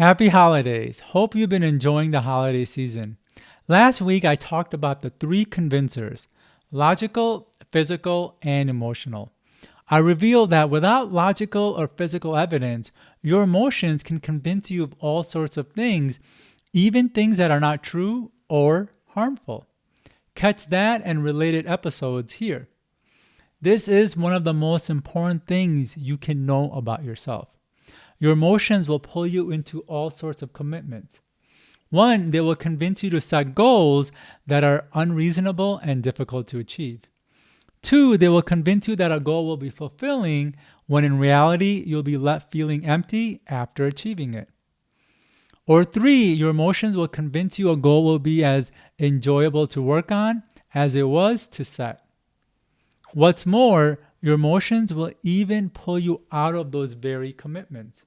Happy holidays. Hope you've been enjoying the holiday season. Last week, I talked about the three convincers: logical, physical, and emotional. I revealed that without logical or physical evidence, your emotions can convince you of all sorts of things, even things that are not true or harmful. Catch that and related episodes here. This is one of the most important things you can know about yourself. Your emotions will pull you into all sorts of commitments. One, they will convince you to set goals that are unreasonable and difficult to achieve. Two, they will convince you that a goal will be fulfilling when in reality you'll be left feeling empty after achieving it. Or three, your emotions will convince you a goal will be as enjoyable to work on as it was to set. What's more, your emotions will even pull you out of those very commitments.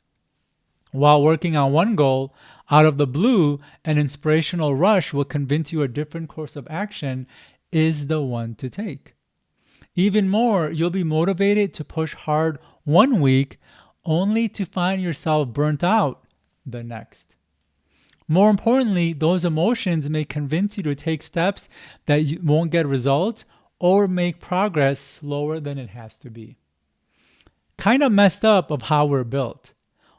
While working on one goal, out of the blue, an inspirational rush will convince you a different course of action is the one to take. Even more, you'll be motivated to push hard one week only to find yourself burnt out the next. More importantly, those emotions may convince you to take steps that you won't get results or make progress slower than it has to be. Kind of messed up of how we're built.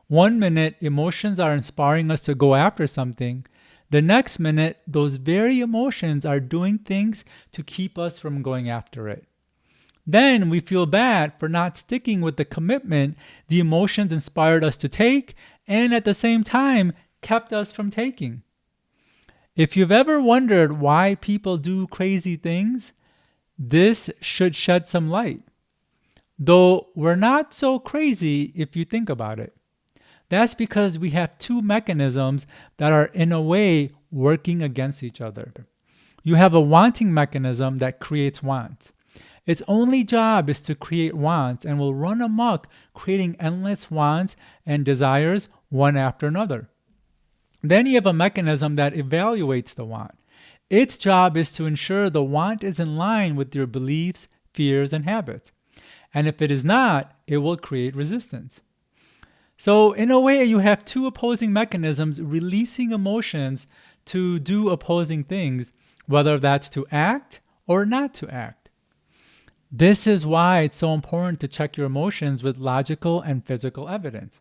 One minute, emotions are inspiring us to go after something. The next minute, those very emotions are doing things to keep us from going after it. Then we feel bad for not sticking with the commitment the emotions inspired us to take and at the same time kept us from taking. If you've ever wondered why people do crazy things, this should shed some light. Though we're not so crazy if you think about it. That's because we have two mechanisms that are in a way working against each other. You have a wanting mechanism that creates wants. Its only job is to create wants and will run amok creating endless wants and desires one after another. Then you have a mechanism that evaluates the want. Its job is to ensure the want is in line with your beliefs, fears, and habits. And if it is not, it will create resistance. So in a way, you have two opposing mechanisms releasing emotions to do opposing things, whether that's to act or not to act. This is why it's so important to check your emotions with logical and physical evidence.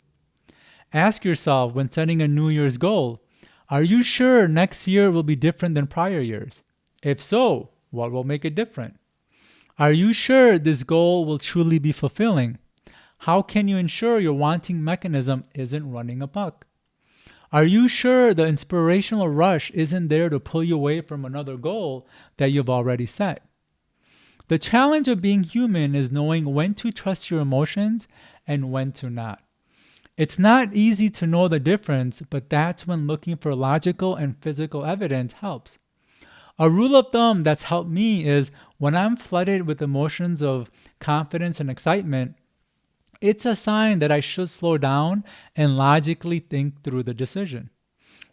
Ask yourself when setting a New Year's goal, are you sure next year will be different than prior years? If so, what will make it different? Are you sure this goal will truly be fulfilling? How can you ensure your wanting mechanism isn't running amok? Are you sure the inspirational rush isn't there to pull you away from another goal that you've already set? The challenge of being human is knowing when to trust your emotions and when to not. It's not easy to know the difference, but that's when looking for logical and physical evidence helps. A rule of thumb that's helped me is when I'm flooded with emotions of confidence and excitement, it's a sign that I should slow down and logically think through the decision.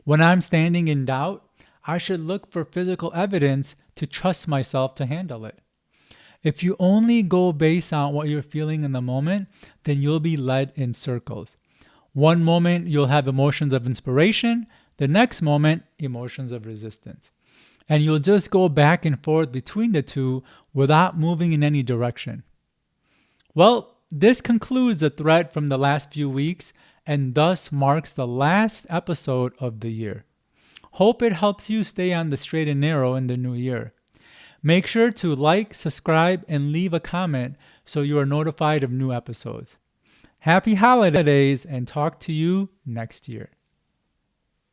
When I'm standing in doubt, I should look for physical evidence to trust myself to handle it. If you only go based on what you're feeling in the moment, then you'll be led in circles. One moment you'll have emotions of inspiration, the next moment emotions of resistance. And you'll just go back and forth between the two without moving in any direction. Well, this concludes the thread from the last few weeks and thus marks the last episode of the year. Hope it helps you stay on the straight and narrow in the new year. Make sure to like, subscribe, and leave a comment so you are notified of new episodes. Happy holidays and talk to you next year.